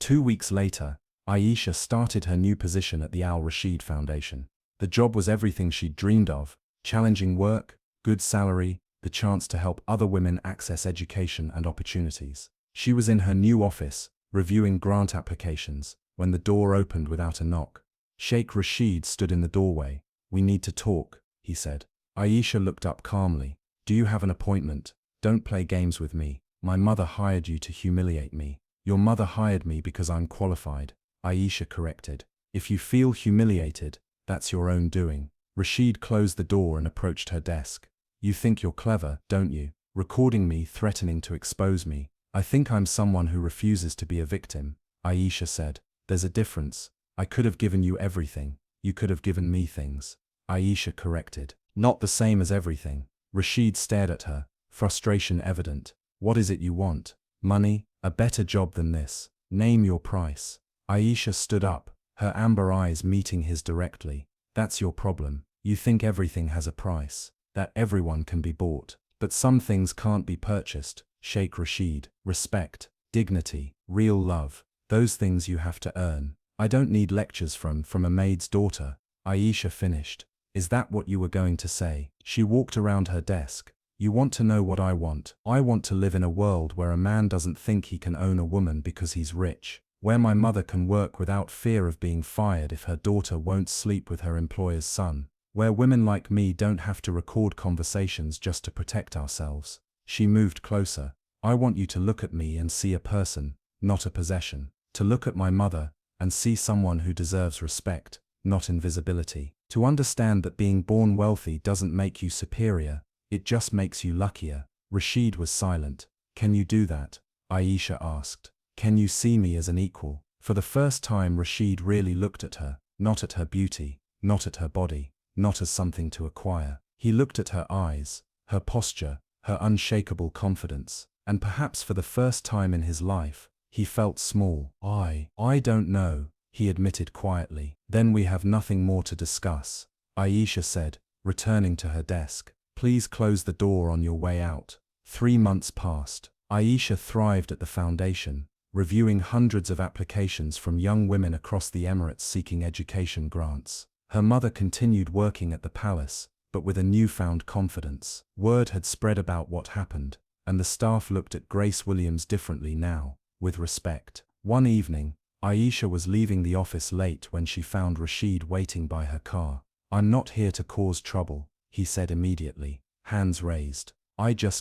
2 weeks later, Aisha started her new position at the Al Rashid Foundation. The job was everything she'd dreamed of: challenging work, good salary, the chance to help other women access education and opportunities. She was in her new office, reviewing grant applications, when the door opened without a knock. Sheikh Rashid stood in the doorway. "We need to talk," he said. Aisha looked up calmly. "Do you have an appointment? Don't play games with me. My mother hired you to humiliate me." "Your mother hired me because I'm qualified," Aisha corrected. "If you feel humiliated, that's your own doing." Rashid closed the door and approached her desk. "You think you're clever, don't you? Recording me, threatening to expose me." "I think I'm someone who refuses to be a victim," Aisha said. "There's a difference. I could have given you everything. You could have given me things," Aisha corrected. "Not the same as everything." Rashid stared at her, frustration evident. "What is it you want? Money? A better job than this? Name your price." Aisha stood up, her amber eyes meeting his directly. "That's your problem. You think everything has a price, that everyone can be bought. But some things can't be purchased, Sheikh Rashid. Respect, dignity, real love, those things you have to earn." "I don't need lectures from a maid's daughter," Aisha finished. "Is that what you were going to say?" She walked around her desk. "You want to know what I want? I want to live in a world where a man doesn't think he can own a woman because he's rich. Where my mother can work without fear of being fired if her daughter won't sleep with her employer's son. Where women like me don't have to record conversations just to protect ourselves." She moved closer. "I want you to look at me and see a person, not a possession. To look at my mother and see someone who deserves respect, not invisibility. To understand that being born wealthy doesn't make you superior, it just makes you luckier." Rashid was silent. "Can you do that?" Aisha asked. "Can you see me as an equal?" For the first time Rashid really looked at her, not at her beauty, not at her body, not as something to acquire. He looked at her eyes, her posture, her unshakable confidence, and perhaps for the first time in his life, he felt small. I don't know," he admitted quietly. "Then we have nothing more to discuss," Aisha said, returning to her desk. "Please close the door on your way out." 3 months passed. Aisha thrived at the foundation, reviewing hundreds of applications from young women across the Emirates seeking education grants. Her mother continued working at the palace, but with a newfound confidence. Word had spread about what happened, and the staff looked at Grace Williams differently now, with respect. One evening, Aisha was leaving the office late when she found Rashid waiting by her car. "I'm not here to cause trouble," he said immediately, hands raised.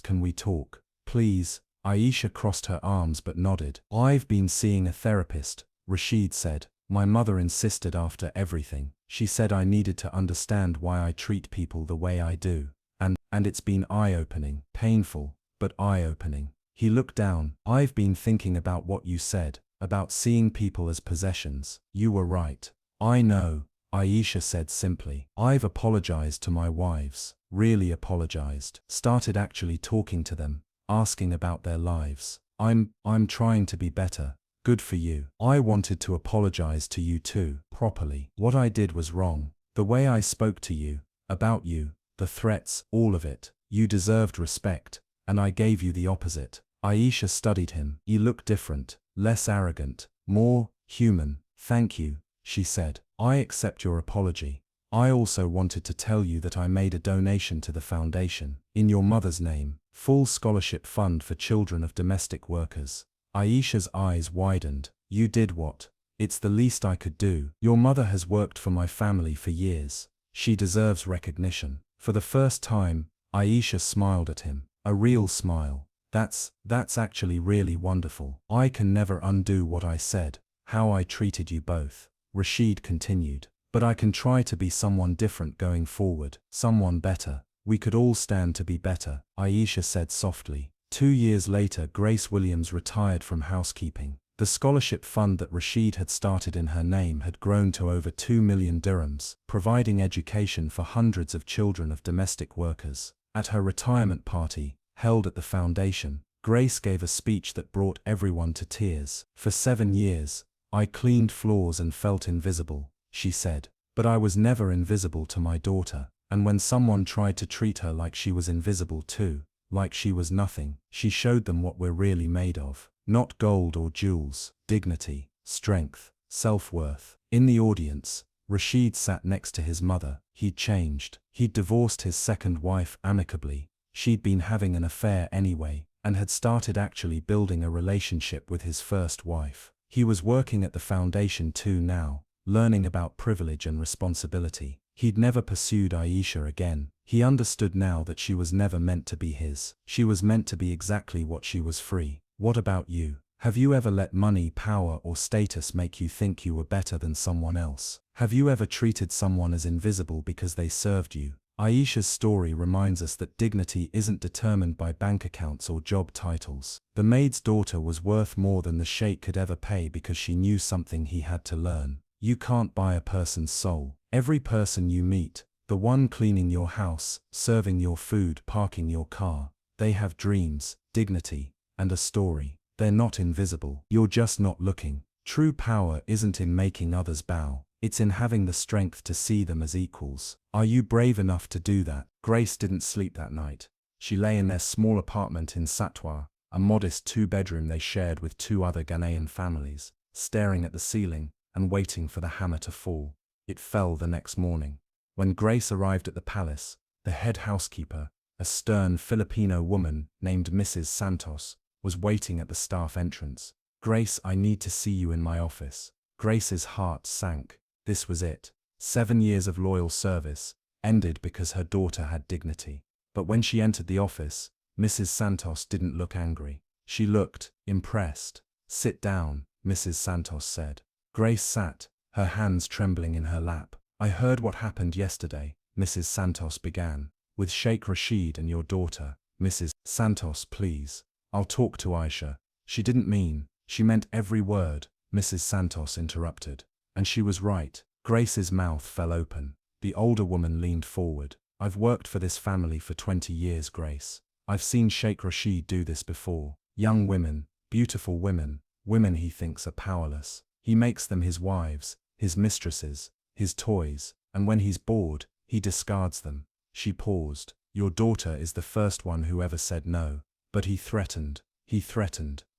Can we talk? Please?" Aisha crossed her arms but nodded. "I've been seeing a therapist," Rashid said. "My mother insisted after everything. She said I needed to understand why I treat people the way I do. And it's been eye-opening. Painful, but eye-opening." He looked down. "I've been thinking about what you said, about seeing people as possessions. You were right." "I know," Aisha said simply. "I've apologized to my wives, really apologized. Started actually talking to them, asking about their lives. I'm trying to be better." "Good for you. I wanted to apologize to you too, properly. What I did was wrong. The way I spoke to you, about you, the threats, all of it. You deserved respect, and I gave you the opposite." Aisha studied him. He looked different, less arrogant, more human. "Thank you," she said. "I accept your apology. I also wanted to tell you that I made a donation to the foundation, in your mother's name, full scholarship fund for children of domestic workers." Aisha's eyes widened. "You did what?" "It's the least I could do. Your mother has worked for my family for years. She deserves recognition." For the first time, Aisha smiled at him. A real smile. That's actually really wonderful. I can never undo what I said, how I treated you both," Rashid continued. "But I can try to be someone different going forward, someone better. We could all stand to be better," Aisha said softly. 2 years later, Grace Williams retired from housekeeping. The scholarship fund that Rashid had started in her name had grown to over 2 million dirhams, providing education for hundreds of children of domestic workers. At her retirement party, held at the foundation, Grace gave a speech that brought everyone to tears. "For 7 years, I cleaned floors and felt invisible," she said. "But I was never invisible to my daughter, and when someone tried to treat her like she was invisible too, like she was nothing, she showed them what we're really made of. Not gold or jewels, dignity, strength, self-worth. In the audience, Rashid sat next to his mother. He'd changed. He'd divorced his second wife amicably. She'd been having an affair anyway, and had started actually building a relationship with his first wife. He was working at the foundation too now, learning about privilege and responsibility. He'd never pursued Aisha again. He understood now that she was never meant to be his. She was meant to be exactly what she was: free. What about you? Have you ever let money, power, or status make you think you were better than someone else? Have you ever treated someone as invisible because they served you? Aisha's story reminds us that dignity isn't determined by bank accounts or job titles. The maid's daughter was worth more than the sheikh could ever pay because she knew something he had to learn. You can't buy a person's soul. Every person you meet, the one cleaning your house, serving your food, parking your car, they have dreams, dignity, and a story. They're not invisible. You're just not looking. True power isn't in making others bow. It's in having the strength to see them as equals. Are you brave enough to do that? Grace didn't sleep that night. She lay in their small apartment in Satwa, a modest two-bedroom they shared with two other Ghanaian families, staring at the ceiling and waiting for the hammer to fall. It fell the next morning. When Grace arrived at the palace, the head housekeeper, a stern Filipino woman named Mrs. Santos, was waiting at the staff entrance. "Grace, I need to see you in my office." Grace's heart sank. This was it. 7 years of loyal service ended because her daughter had dignity. But when she entered the office, Mrs. Santos didn't look angry. She looked impressed. "Sit down," Mrs. Santos said. Grace sat, her hands trembling in her lap. "I heard what happened yesterday," Mrs. Santos began, "with Sheikh Rashid and your daughter." "Mrs. Santos, please. I'll talk to Aisha." She meant every word," Mrs. Santos interrupted. And she was right. Grace's mouth fell open. The older woman leaned forward. "I've worked for this family for 20 years, Grace. I've seen Sheikh Rashid do this before. Young women, beautiful women, women he thinks are powerless. He makes them his wives, his mistresses, his toys, and when he's bored, he discards them." She paused. "Your daughter is the first one who ever said no. But he threatened.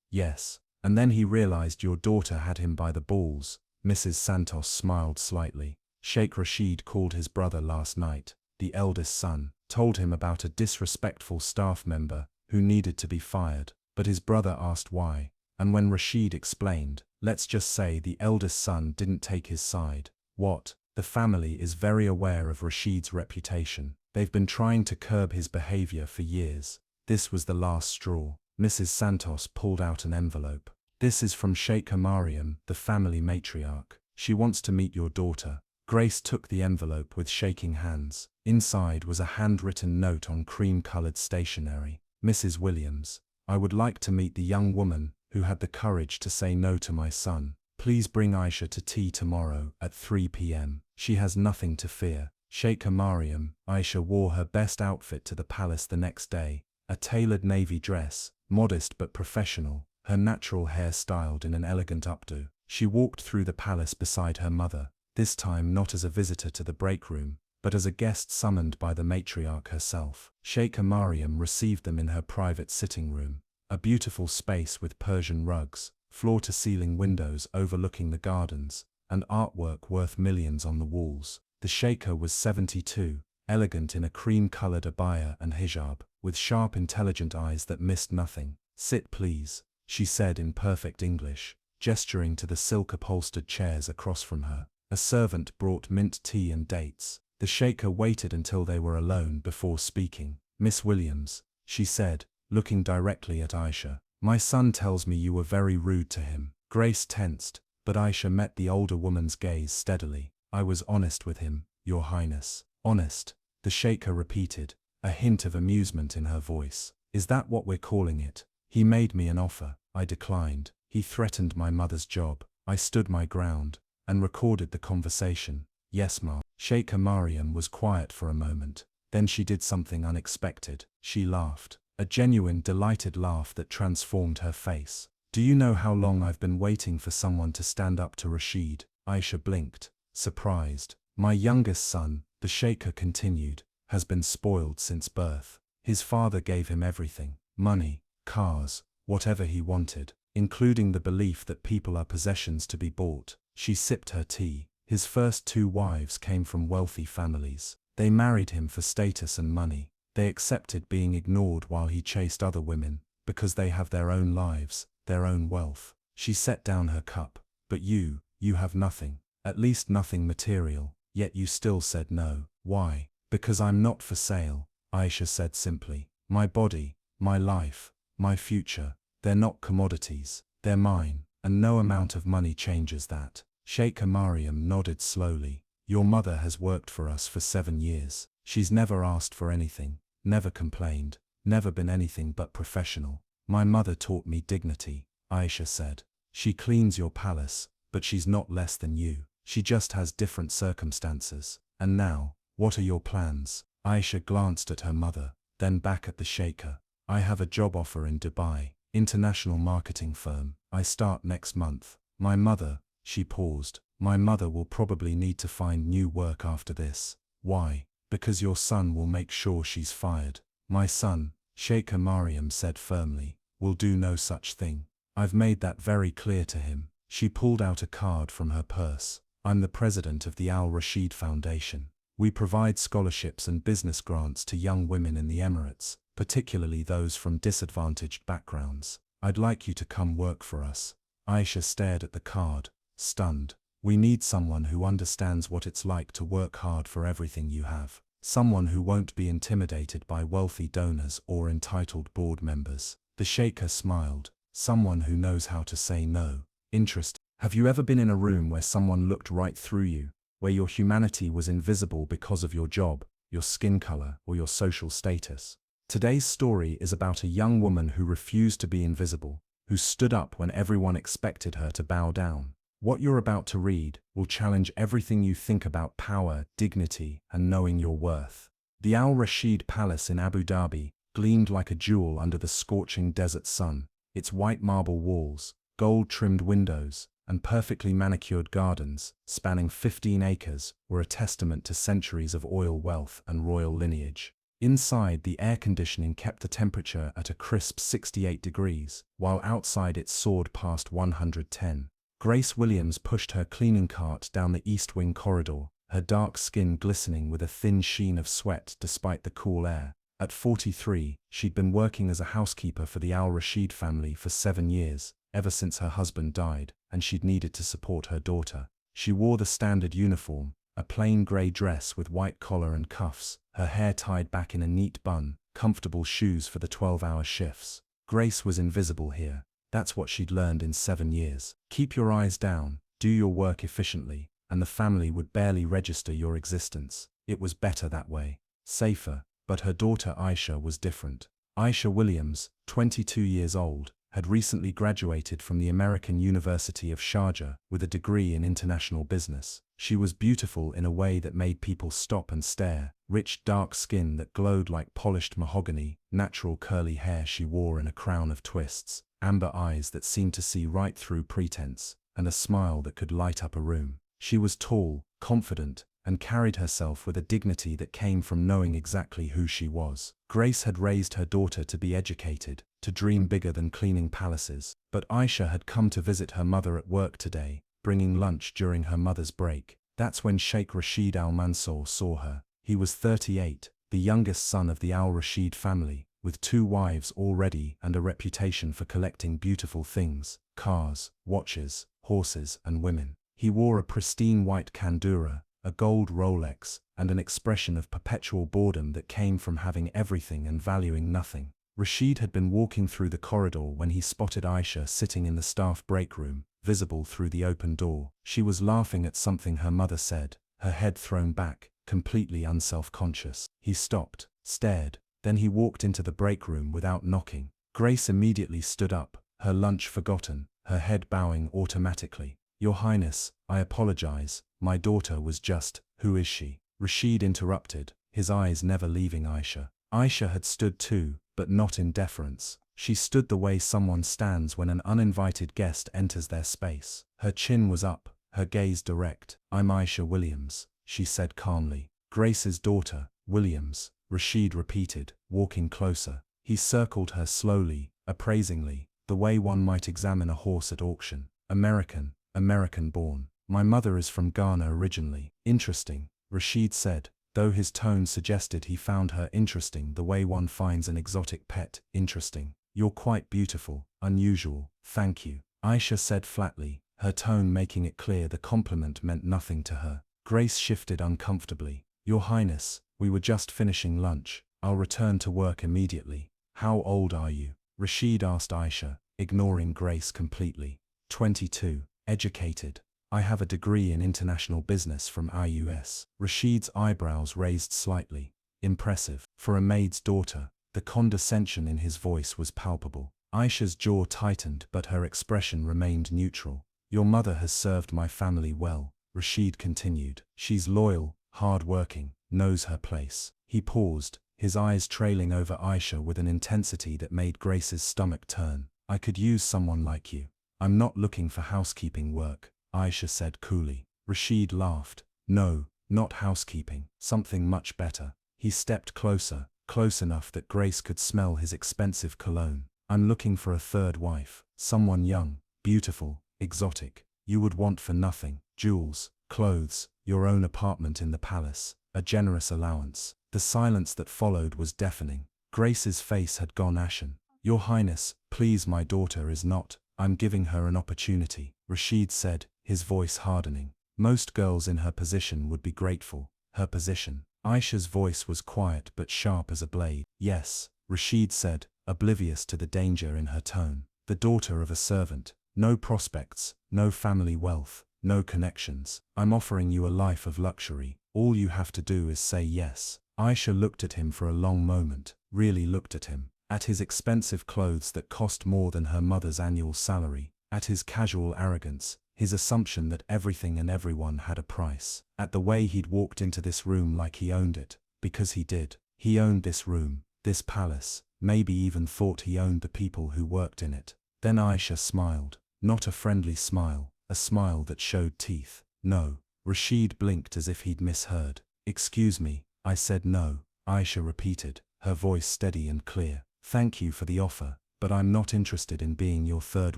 Yes. And then he realized your daughter had him by the balls." Mrs. Santos smiled slightly. "Sheikh Rashid called his brother last night, the eldest son, told him about a disrespectful staff member who needed to be fired, but his brother asked why, and when Rashid explained, let's just say the eldest son didn't take his side. What? The family is very aware of Rashid's reputation. They've been trying to curb his behavior for years. This was the last straw." Mrs. Santos pulled out an envelope. "This is from Sheikh Mariam, the family matriarch. She wants to meet your daughter." Grace took the envelope with shaking hands. Inside was a handwritten note on cream-colored stationery. "Mrs. Williams, I would like to meet the young woman who had the courage to say no to my son. Please bring Aisha to tea tomorrow at 3 p.m. She has nothing to fear." Sheikh Mariam. Aisha wore her best outfit to the palace the next day, a tailored navy dress, modest but professional, her natural hair styled in an elegant updo. She walked through the palace beside her mother, this time not as a visitor to the break room, but as a guest summoned by the matriarch herself. Sheikh Mariam received them in her private sitting room, a beautiful space with Persian rugs, floor-to-ceiling windows overlooking the gardens, and artwork worth millions on the walls. The sheikha was 72, elegant in a cream-colored abaya and hijab, with sharp, intelligent eyes that missed nothing. "Sit, please," she said in perfect English, gesturing to the silk-upholstered chairs across from her. A servant brought mint tea and dates. The sheikha waited until they were alone before speaking. "Miss Williams," she said, looking directly at Aisha, "my son tells me you were very rude to him." Grace tensed, but Aisha met the older woman's gaze steadily. "I was honest with him, Your Highness." "Honest?" the sheikha repeated, a hint of amusement in her voice. "Is that what we're calling it? He made me an offer. I declined. He threatened my mother's job. I stood my ground, and recorded the conversation." "Yes, ma." Sheikh Mariam was quiet for a moment. Then she did something unexpected. She laughed, a genuine, delighted laugh that transformed her face. "Do you know how long I've been waiting for someone to stand up to Rashid?" Aisha blinked, surprised. "My youngest son," the sheikha continued, "has been spoiled since birth. His father gave him everything, money, cars, whatever he wanted. including the belief that people are possessions to be bought. She sipped her tea. His first 2 wives came from wealthy families. They married him for status and money. They accepted being ignored while he chased other women, because they have their own lives, their own wealth. She set down her cup. But you have nothing. At least nothing material. Yet you still said no. Why? Because I'm not for sale, Aisha said simply. My body, my life, my future, they're not commodities. They're mine, and no amount of money changes that. Sheikh Mariam nodded slowly. Your mother has worked for us for 7 years. She's never asked for anything, never complained, never been anything but professional. My mother taught me dignity, Aisha said. She cleans your palace, but she's not less than you. She just has different circumstances. And now, what are your plans? Aisha glanced at her mother, then back at the sheikh. I have a job offer in Dubai, international marketing firm. I start next month. My mother, she paused. My mother will probably need to find new work after this. Why? Because your son will make sure she's fired. My son, Sheikh Mariam said firmly, will do no such thing. I've made that very clear to him. She pulled out a card from her purse. I'm the president of the Al Rashid Foundation. We provide scholarships and business grants to young women in the Emirates, particularly those from disadvantaged backgrounds. I'd like you to come work for us. Aisha stared at the card, stunned. We need someone who understands what it's like to work hard for everything you have. Someone who won't be intimidated by wealthy donors or entitled board members. The sheikh smiled. Someone who knows how to say no. Interest. Have you ever been in a room where someone looked right through you, where your humanity was invisible because of your job, your skin color, or your social status? Today's story is about a young woman who refused to be invisible, who stood up when everyone expected her to bow down. What you're about to read will challenge everything you think about power, dignity, and knowing your worth. The Al Rashid Palace in Abu Dhabi gleamed like a jewel under the scorching desert sun. Its white marble walls, gold-trimmed windows, and perfectly manicured gardens, spanning 15 acres, were a testament to centuries of oil wealth and royal lineage. Inside, the air conditioning kept the temperature at a crisp 68 degrees, while outside it soared past 110. Grace Williams pushed her cleaning cart down the East Wing corridor, her dark skin glistening with a thin sheen of sweat despite the cool air. At 43, she'd been working as a housekeeper for the Al Rashid family for 7 years, ever since her husband died, and she'd needed to support her daughter. She wore the standard uniform, a plain grey dress with white collar and cuffs, her hair tied back in a neat bun, comfortable shoes for the 12-hour shifts. Grace was invisible here. That's what she'd learned in 7 years. Keep your eyes down, do your work efficiently, and the family would barely register your existence. It was better that way. Safer. But her daughter Aisha was different. Aisha Williams, 22 years old, had recently graduated from the American University of Sharjah with a degree in international business. She was beautiful in a way that made people stop and stare. Rich dark skin that glowed like polished mahogany, natural curly hair she wore in a crown of twists, amber eyes that seemed to see right through pretense, and a smile that could light up a room. She was tall, confident, and carried herself with a dignity that came from knowing exactly who she was. Grace had raised her daughter to be educated, to dream bigger than cleaning palaces. But Aisha had come to visit her mother at work today, bringing lunch during her mother's break. That's when Sheikh Rashid Al Mansour saw her. He was 38, the youngest son of the Al Rashid family, with 2 wives already and a reputation for collecting beautiful things, cars, watches, horses, and women. He wore a pristine white kandura, a gold Rolex, and an expression of perpetual boredom that came from having everything and valuing nothing. Rashid had been walking through the corridor when he spotted Aisha sitting in the staff break room, visible through the open door. She was laughing at something her mother said, her head thrown back, completely unself-conscious. He stopped, stared, then he walked into the break room without knocking. Grace immediately stood up, her lunch forgotten, her head bowing automatically. Your Highness, I apologize, my daughter was just, who is she? Rashid interrupted, his eyes never leaving Aisha. Aisha had stood too, but not in deference. She stood the way someone stands when an uninvited guest enters their space. Her chin was up, her gaze direct. I'm Aisha Williams, she said calmly. Grace's daughter, Williams, Rashid repeated, walking closer. He circled her slowly, appraisingly. the way one might examine a horse at auction. American, American-born. My mother is from Ghana originally. Interesting, Rashid said, though his tone suggested he found her interesting the way one finds an exotic pet interesting. You're quite beautiful, unusual, thank you, Aisha said flatly, her tone making it clear the compliment meant nothing to her. Grace shifted uncomfortably. Your Highness, we were just finishing lunch. I'll return to work immediately. How old are you? Rashid asked Aisha, ignoring Grace completely. 22. Educated. I have a degree in international business from IUS. Rashid's eyebrows raised slightly. Impressive. For a maid's daughter, the condescension in his voice was palpable. Aisha's jaw tightened but her expression remained neutral. Your mother has served my family well, Rashid continued. She's loyal, hard-working, knows her place. He paused, his eyes trailing over Aisha with an intensity that made Grace's stomach turn. I could use someone like you. I'm not looking for housekeeping work, Aisha said coolly. Rashid laughed. No, not housekeeping, something much better. He stepped closer, close enough that Grace could smell his expensive cologne. I'm looking for a third wife, someone young, beautiful, exotic. You would want for nothing, jewels, clothes, your own apartment in the palace, a generous allowance. The silence that followed was deafening. Grace's face had gone ashen. Your Highness, please, my daughter is not. I'm giving her an opportunity, Rashid said, his voice hardening. Most girls in her position would be grateful. Her position. Aisha's voice was quiet but sharp as a blade. Yes, Rashid said, oblivious to the danger in her tone. The daughter of a servant. No prospects, no family wealth, no connections. I'm offering you a life of luxury. All you have to do is say yes. Aisha looked at him for a long moment, really looked at him. At his expensive clothes that cost more than her mother's annual salary, at his casual arrogance, his assumption that everything and everyone had a price, at the way he'd walked into this room like he owned it, because he did. He owned this room, this palace, maybe even thought he owned the people who worked in it. Then Aisha smiled, not a friendly smile, a smile that showed teeth. No. Rashid blinked as if he'd misheard. Excuse me, I said no, Aisha repeated, her voice steady and clear. Thank you for the offer, but I'm not interested in being your third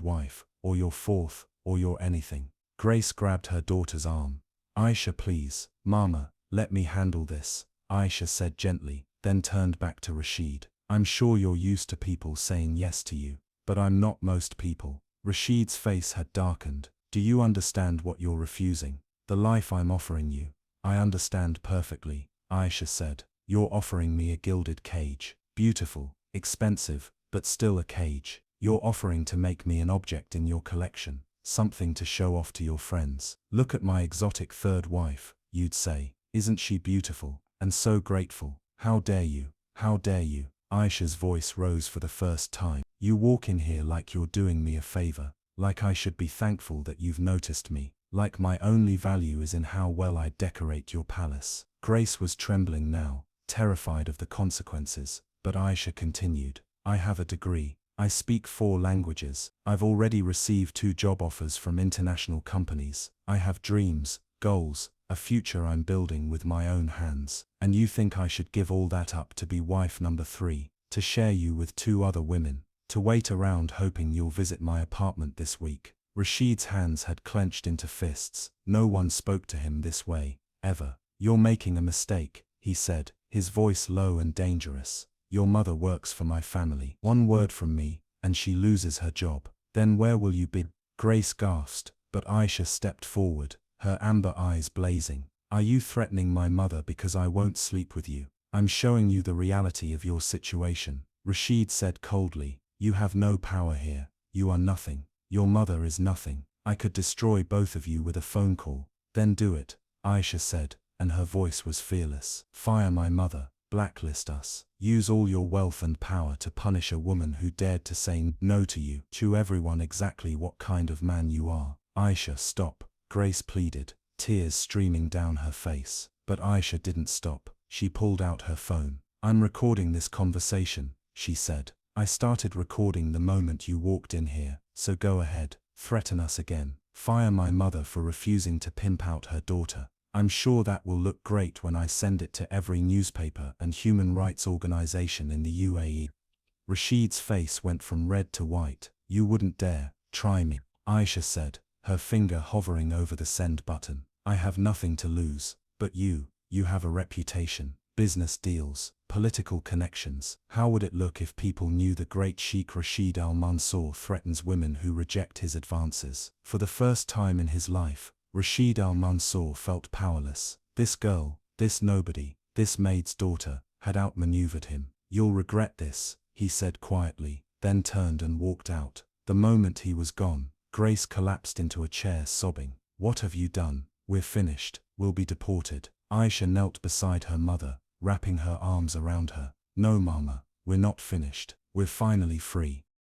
wife, or your fourth, or your anything. Grace grabbed her daughter's arm. Aisha, please, Mama, let me handle this, Aisha said gently, then turned back to Rashid. I'm sure you're used to people saying yes to you, but I'm not most people. Rashid's face had darkened. Do you understand what you're refusing? The life I'm offering you. I understand perfectly, Aisha said. You're offering me a gilded cage. Beautiful, expensive, but still a cage. You're offering to make me an object in your collection, something to show off to your friends. Look at my exotic third wife, you'd say. Isn't she beautiful, and so grateful? How dare you? How dare you? Aisha's voice rose for the first time. You walk in here like you're doing me a favor, like I should be thankful that you've noticed me, like my only value is in how well I decorate your palace. Grace was trembling now, terrified of the consequences, but Aisha continued. I have a degree. I speak 4 languages. I've already received 2 job offers from international companies. I have dreams, goals, a future I'm building with my own hands. And you think I should give all that up to be wife number 3, to share you with 2 other women, to wait around hoping you'll visit my apartment this week? Rashid's hands had clenched into fists. No one spoke to him this way, ever. You're making a mistake, he said, his voice low and dangerous. Your mother works for my family. 1 word from me, and she loses her job. Then where will you be? Grace gasped, but Aisha stepped forward, her amber eyes blazing. Are you threatening my mother because I won't sleep with you? I'm showing you the reality of your situation, Rashid said coldly. You have no power here. You are nothing. Your mother is nothing. I could destroy both of you with a phone call. Then do it, Aisha said, and her voice was fearless. Fire my mother. Blacklist us. Use all your wealth and power to punish a woman who dared to say no to you. Show everyone exactly what kind of man you are. Aisha, stop, Grace pleaded, tears streaming down her face. But Aisha didn't stop. She pulled out her phone. I'm recording this conversation, she said. I started recording the moment you walked in here, so go ahead, threaten us again. Fire my mother for refusing to pimp out her daughter. I'm sure that will look great when I send it to every newspaper and human rights organization in the UAE. Rashid's face went from red to white. You wouldn't dare try me, Aisha said, her finger hovering over the send button. I have nothing to lose, but you have a reputation, business deals, political connections. How would it look if people knew the great Sheikh Rashid al-Mansour threatens women who reject his advances? For the first time in his life, Rashid al-Mansour felt powerless. This girl, this nobody, this maid's daughter, had outmaneuvered him. You'll regret this, he said quietly, then turned and walked out. The moment he was gone, Grace collapsed into a chair sobbing. What have you done? We're finished. We'll be deported. Aisha knelt beside her mother, wrapping her arms around her. No, Mama, we're not finished. We're finally free.